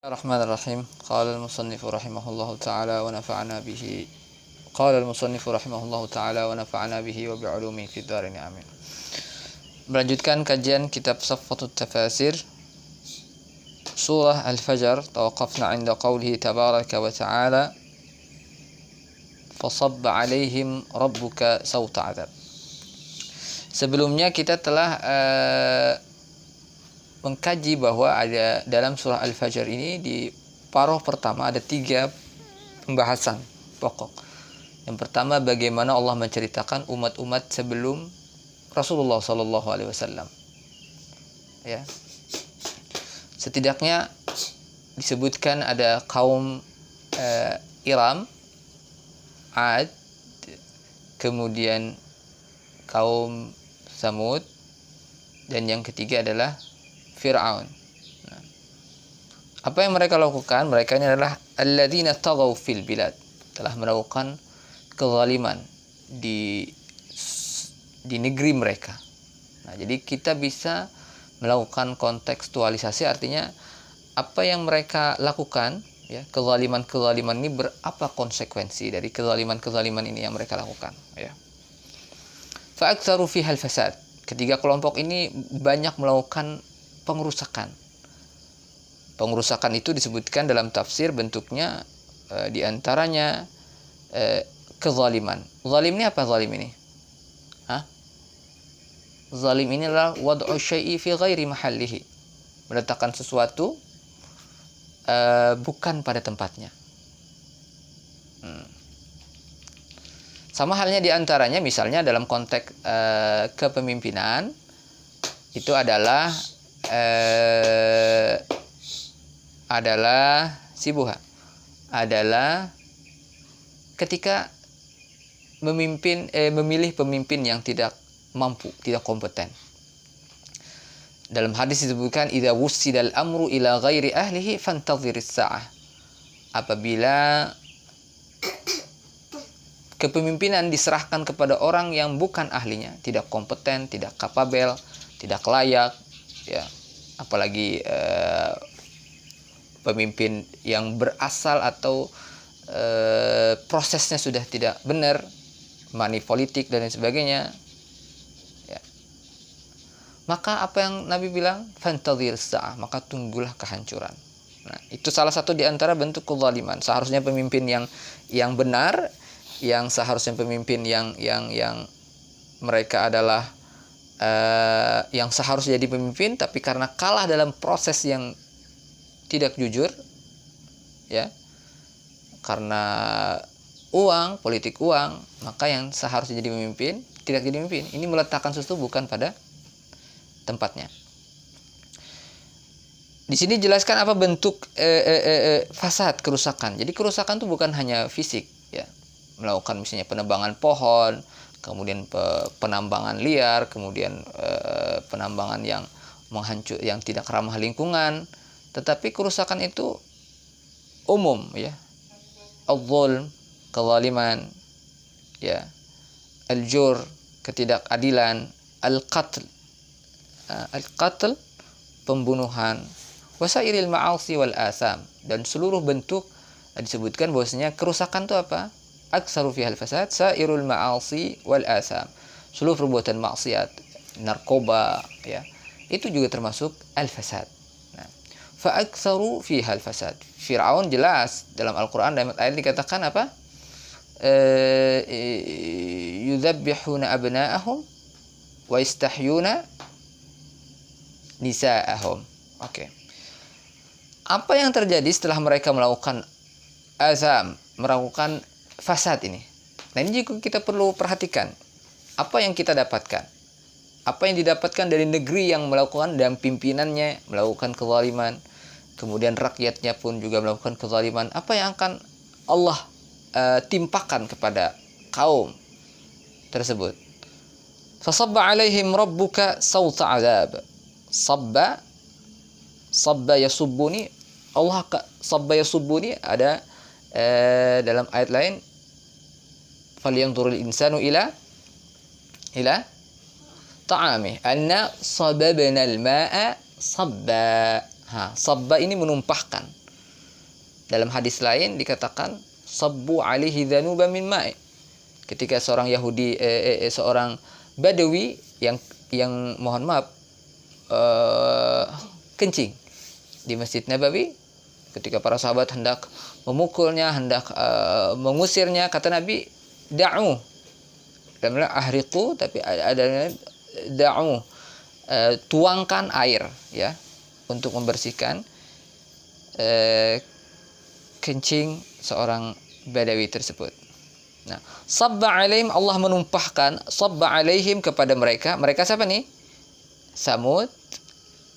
الرحمن الرحيم قال المصنف رحمه الله تعالى ونفعنا به قال المصنف رحمه الله تعالى ونفعنا به وبعلومه في الدارين آمين. Melanjutkan kajian kitab Safwatut Tafasir Surah Al-Fajr. Tawaqafna 'inda qawlihi tabaraka wa ta'ala fasabba 'alaihim rabbuka sawta 'adzab. Sebelumnya kita telah mengkaji bahwa ada dalam surah Al-Fajr ini di paruh pertama ada 3 pembahasan pokok. Yang pertama, bagaimana Allah menceritakan umat-umat sebelum Rasulullah sallallahu alaihi wasallam. Ya. Setidaknya disebutkan ada kaum Iram, Ad, kemudian kaum Samud, dan yang ketiga adalah Fir'aun. Nah, apa yang mereka lakukan? Mereka ini adalah alladzina taghaw fil bilad, telah melakukan kezaliman di negeri mereka. Nah, jadi kita bisa melakukan kontekstualisasi, artinya apa yang mereka lakukan, ya, kezaliman-kezaliman ini berapa konsekuensi dari kezaliman-kezaliman ini yang mereka lakukan, ya. Fa'aktsaru fihal fasad. Ketiga kelompok ini banyak melakukan pengerusakan. Pengerusakan itu disebutkan dalam tafsir bentuknya diantaranya kezaliman. Zalim ini apa zalim ini? Zalim ini adalah wad'u syai'i fi ghairi mahallihi. Meletakkan sesuatu bukan pada tempatnya. Sama halnya diantaranya misalnya dalam konteks kepemimpinan itu adalah sibuha, adalah ketika memilih pemimpin yang tidak mampu, tidak kompeten. Dalam hadis disebutkan idza wussidal amru ila ghairi ahlihi fantadhiris sa'ah. Apabila kepemimpinan diserahkan kepada orang yang bukan ahlinya, tidak kompeten, tidak kapabel, tidak layak, ya, apalagi pemimpin yang berasal atau prosesnya sudah tidak benar, money politik dan lain sebagainya, ya. Maka apa yang Nabi bilang, fantadhir sa'ah, maka tunggulah kehancuran. Nah, itu salah satu di antara bentuk kezaliman. Seharusnya pemimpin yang benar, yang seharusnya pemimpin yang mereka adalah yang seharusnya jadi pemimpin, tapi karena kalah dalam proses yang tidak jujur, ya, karena uang, politik uang, maka yang seharusnya jadi pemimpin tidak jadi pemimpin. Ini meletakkan sesuatu bukan pada tempatnya. Di sini jelaskan apa bentuk fasad, kerusakan. Jadi kerusakan itu bukan hanya fisik, ya, melakukan misalnya penebangan pohon, kemudian penambangan liar, kemudian penambangan yang yang tidak ramah lingkungan, tetapi kerusakan itu umum, ya. Al-zulm, kezaliman, ya. Al-jur, ketidakadilan, al-qatl, pembunuhan, wasairil ma'asi wal asam, dan seluruh bentuk. Disebutkan bahwasanya kerusakan itu apa? Aktsaru fihal fasad sairul ma'asi wal asam. Seluruh perbuatan maksiat, narkoba, ya, itu juga termasuk al-fasad. Nah, fa aktsaru fihal fasad. Fir'aun jelas dalam Al-Qur'an dalam ayat dikatakan apa? Yudzabbihuna abna'ahum wa yastahyuna nisa'ahum. Oke. Apa yang terjadi setelah mereka melakukan azam, melakukan fasad ini? Nah, ini juga kita perlu perhatikan. Apa yang kita dapatkan? Apa yang didapatkan dari negeri yang melakukan dan pimpinannya melakukan kezaliman, kemudian rakyatnya pun juga melakukan kezaliman. Apa yang akan Allah timpakan kepada kaum tersebut? Fasabba 'alaihim rabbuka sawta 'adzab. Sabba yasubbuni. Allah sabba yasubbuni ada dalam ayat lain, falyanzurul insanu ila ta'amih anna sababna al-ma'a sabba. Sabba ini menumpahkan. Dalam hadis lain dikatakan sabbu alaihi dhanuban min ma'i. Ketika seorang Yahudi seorang Badawi yang mohon maaf kencing di Masjid Nabawi, ketika para sahabat hendak memukulnya, hendak mengusirnya, kata Nabi, da'u. Dan ahriqu, tapi ada da'u, tuangkan air ya untuk membersihkan kencing seorang Badawi tersebut. Nah, sabba alaihim, Allah menumpahkan sabba alaihim kepada mereka. Mereka siapa nih? Samud,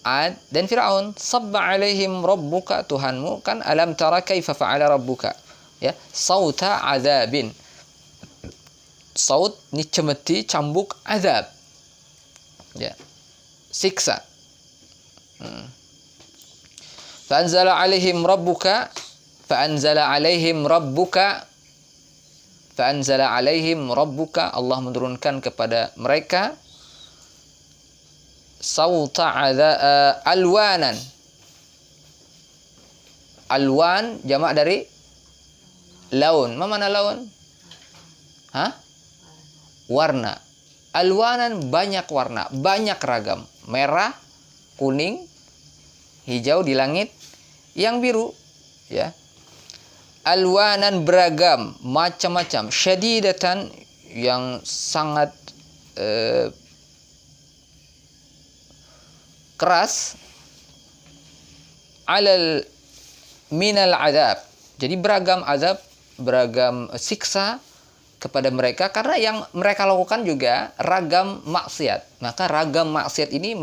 Ad, dan Fir'aun. Sabba alaihim rabbuka, Tuhanmu kan, alam tara kaifa fa'ala rabbuka. Ya, sauta azabin. Saut ni cemeti, cambuk, azab. Ya, siksa. Fa'anzala alaihim rabbuka, fa'anzala alaihim rabbuka, fa'anzala alaihim rabbuka, Allah menurunkan kepada mereka sauta alwanan. Alwan jamak dari laun. Apa mana laun? Hah? Warna. Alwanan banyak warna, banyak ragam. Merah, kuning, hijau di langit, yang biru, ya. Alwanan beragam, macam-macam. Syadidatan, yang sangat keras. Alal minal azab. Jadi beragam azab, beragam siksa kepada mereka, karena yang mereka lakukan juga ragam maksiat. Maka ragam maksiat ini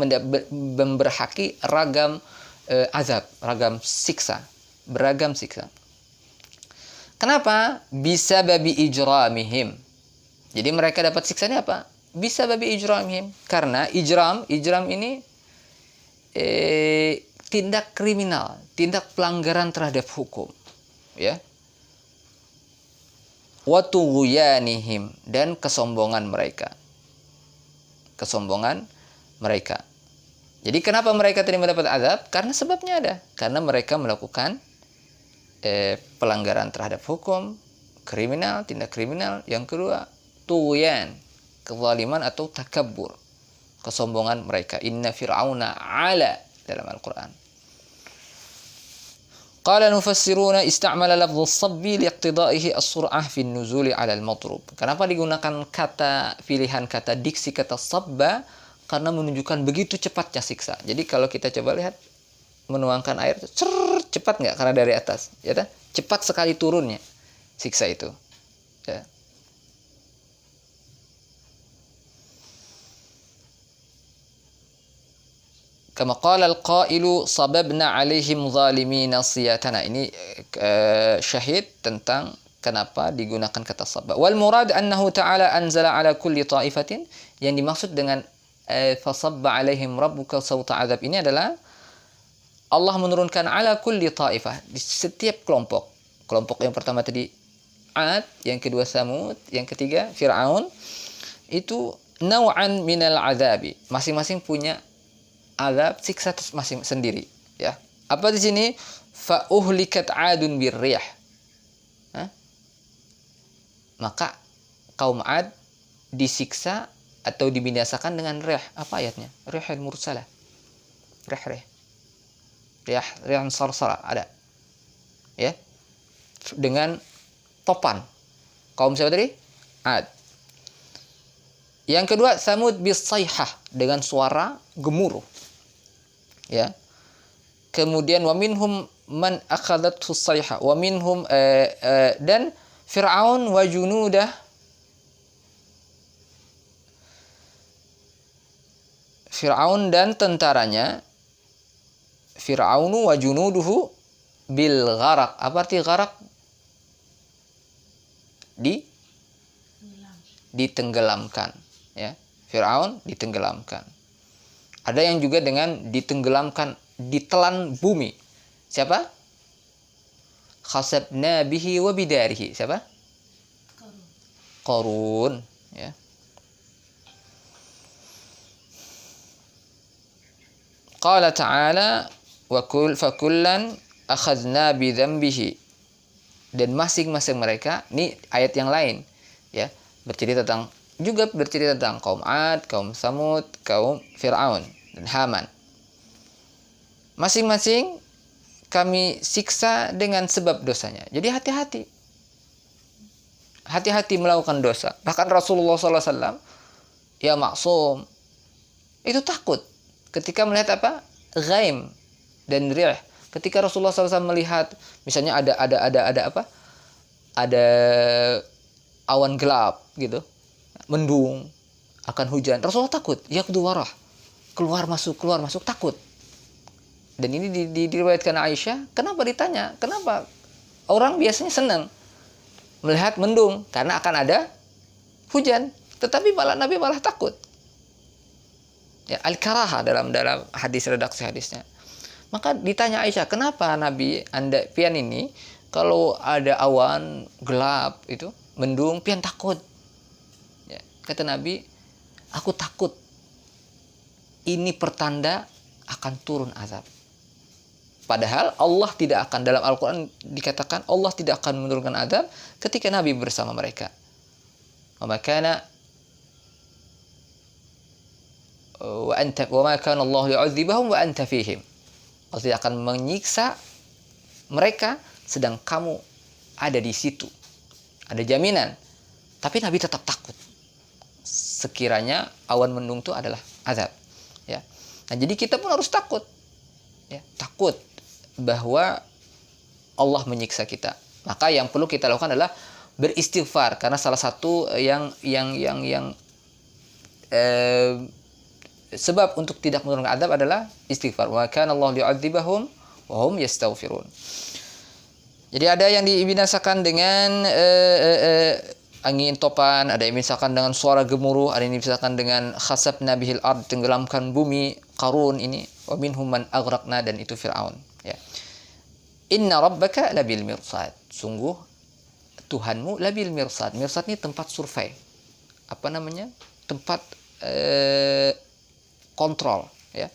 memberhaki ragam azab, ragam siksa, beragam siksa. Kenapa? Bisa babi ijramihim. Jadi mereka dapat siksanya apa? Bisa babi ijramihim. Karena ijram ini tindak kriminal, tindak pelanggaran terhadap hukum, ya. Wa tughyanihim, dan kesombongan mereka. Kesombongan mereka. Jadi kenapa mereka tidak mendapat azab? Karena sebabnya ada. Karena mereka melakukan pelanggaran terhadap hukum, kriminal, tindak kriminal. Yang kedua, tughyan, kezaliman atau takabbur, kesombongan mereka. Inna fir'auna ala dalam Al-Quran. Qala nufassiruna istamala lafdhu sabbi liiqtidaihi as-sur'ah fi nuzuli 'ala al-matrub. Kenapa digunakan pilihan kata diksi kata sabba? Karena menunjukkan begitu cepatnya siksa. Jadi kalau kita coba lihat menuangkan air, cepat nggak? Karena dari atas, ya kan? Cepat sekali turunnya siksa itu. Ya. Kama qala al-qailu sababna alaihim zalimina siyatana. Ini syahid tentang kenapa digunakan kata sabab. Wal murad annahu ta'ala anzala ala kulli ta'ifatin. Yang dimaksud dengan fasabba alaihim rabbuka sawta azab ini adalah Allah menurunkan ala kulli ta'ifah, di setiap kelompok. Kelompok yang pertama tadi Ad, yang kedua Samud, yang ketiga Fir'aun. Itu naw'an minal azabi. Masing-masing punya azab, siksa masing sendiri, ya. Apa di sini? Fa uhlikat 'adun birrih. Maka kaum Ad disiksa atau dibinasakan dengan rih. Apa ayatnya? Rihul mursalah. Rih sarsara ada. Ya. Dengan topan. Kaum siapa tadi? Ad. Yang kedua Samud bisayhah, dengan suara gemuruh. Ya. Kemudian wa minhum man akhadathu sayhah wa minhum dan Fir'aun wa junudah, Fir'aun dan tentaranya, Fir'aunu wa junuduhu bil gharaq. Apa arti gharaq? Ditenggelamkan, ya. Fir'aun ditenggelamkan. Ada yang juga dengan ditenggelamkan, ditelan bumi. Siapa? Khasabna bihi wa bidarihi. Siapa? Qarun, ya. Qala ta'ala wa fakullan akhadna bi dzambihi, dan masing-masing mereka, ini ayat yang lain ya, bercerita tentang kaum Ad, kaum Samud, kaum Fir'aun dan Haman. Masing-masing kami siksa dengan sebab dosanya. Jadi hati-hati. Hati-hati melakukan dosa. Bahkan Rasulullah SAW, ya maksum, itu takut ketika melihat apa? Ghaim dan rih. Ketika Rasulullah SAW melihat, misalnya ada apa? Ada awan gelap gitu, mendung, akan hujan. Rasulullah takut. Yaqdu warah. Keluar masuk, takut. Dan ini diriwayatkan Aisyah. Kenapa ditanya? Kenapa? Orang biasanya senang melihat mendung karena akan ada hujan, tetapi Nabi malah takut. Ya, al-karaha dalam hadis, redaksi hadisnya. Maka ditanya Aisyah, kenapa Nabi Anda pian ini kalau ada awan gelap itu mendung pian takut? Ya, kata Nabi, aku takut ini pertanda akan turun azab. Padahal Allah tidak akan, dalam Al-Quran dikatakan Allah tidak akan menurunkan azab ketika Nabi bersama mereka. Wa ma kana Allah li'udzibahum wa anta fihim. Allah tidak akan menyiksa mereka sedang kamu ada di situ. Ada jaminan. Tapi Nabi tetap takut. Sekiranya awan mendung itu adalah azab. Ya. Nah, jadi kita pun harus takut. Ya, takut bahwa Allah menyiksa kita. Maka yang perlu kita lakukan adalah beristighfar, karena salah satu yang sebab untuk tidak menurunkan azab adalah istighfar. Wa kana Allah li'udzibahum wa hum yastaghfirun. Jadi ada yang dibinasakan dengan angin topan, ada yang dibinasakan dengan suara gemuruh, ada yang dibinasakan dengan khasafna bihil ard, tenggelamkan bumi, Qarun ini, wa minhum man aghraqna, dan itu Fir'aun. Ya. Inna rabbaka labil mirsad. Sungguh Tuhanmu labil mirsad. Mirsad ini tempat survei. Apa namanya? Tempat kontrol. Ya.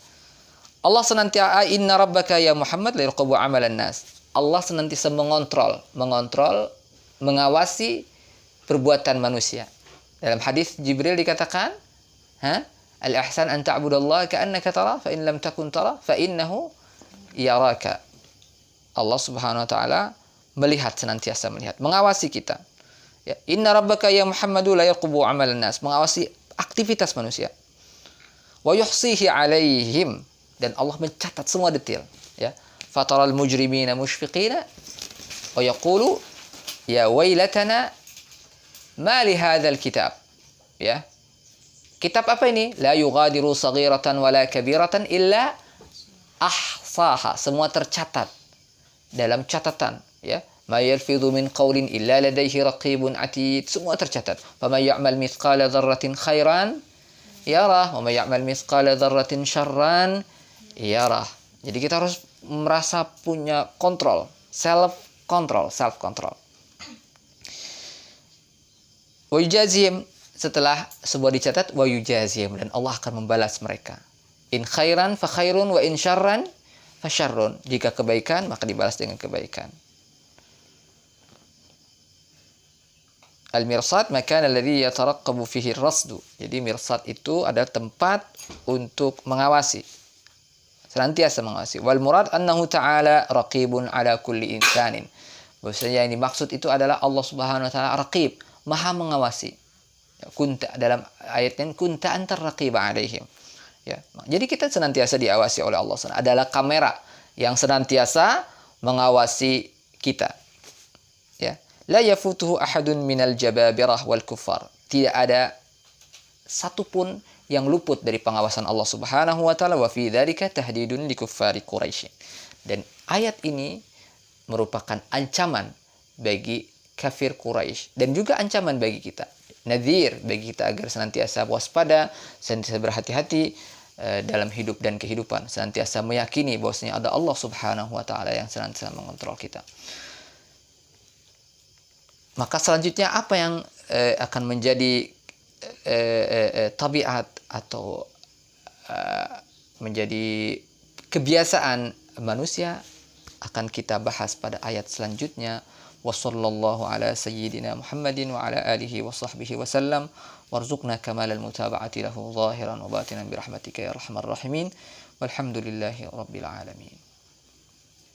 Allah senantiasa, inna rabbaka ya Muhammad la yarqubu amalan nas. Allah senantiasa mengontrol, mengawasi perbuatan manusia. Dalam hadis Jibril dikatakan, al-ihsan an ta'budallaha ka'annaka tara, fa in lam takun tara, fa innahu yaraka. Allah Subhanahu wa taala melihat, senantiasa melihat, mengawasi kita. Ya, inna rabbaka ya Muhammadu la yarqubu amalan nas, mengawasi aktivitas manusia. Wa yuhsihi alaihim, dan Allah mencatat semua detail, ya. Fataral mujrimina mushfiqina wa yaqulu ya wailatana ma li hadzal kitab. Ya. Kitab apa ini? La yughadiru saghiratan wala kabiratan illa ahsaha. Semua tercatat dalam catatan, ya. Ma yalfidhu min qawlin illa ladayhi raqibun atid. Semua tercatat. Faman ya'mal mithqala dzarratin khairan yarah, wa may ya'mal mithqala dzarratin syarran yarah. Jadi kita harus merasa punya kontrol, self control. Wa yujazihim, setelah sebuah dicatat, wa yujazihim, dan Allah akan membalas mereka. In khairan fa khairun wa in syarran fa syarrun. Jika kebaikan maka dibalas dengan kebaikan. Al-mirsad makan alladhi yataraqqabu fihi ar-rasdu. Jadi mirsad itu adalah tempat untuk mengawasi, senantiasa mengawasi. Wal murad annahu ta'ala raqibun ala kulli insanin. Bahwasanya yang dimaksud itu adalah Allah Subhanahu wa taala raqib, maha mengawasi. Kunta, dalam ayatnya kunta antar raqiba alaihim. Ya. Jadi kita senantiasa diawasi oleh Allah. Adalah kamera yang senantiasa mengawasi kita. Ya. La yafutuhu ahadun minal jababirah wal kuffar. Tidak ada satupun yang luput dari pengawasan Allah Subhanahu wa taala. Wa fi dzalika tahdidun likuffari Quraisy. Dan ayat ini merupakan ancaman bagi kafir Quraisy dan juga ancaman bagi kita. Nadhir bagi kita agar senantiasa waspada, senantiasa berhati-hati dalam hidup dan kehidupan, senantiasa meyakini bahwasanya ada Allah Subhanahu wa taala yang senantiasa mengontrol kita. Maka selanjutnya apa yang akan menjadi tabiat atau menjadi kebiasaan manusia akan kita bahas pada ayat selanjutnya. Wassallallahu ala sayyidina Muhammadin wa ala alihi wa sahbihi wasallam warzuqna kamalal mutaba'ati lahu zahiran wa batinan birahmatika ya arhamar rahimin walhamdulillahi rabbil alamin.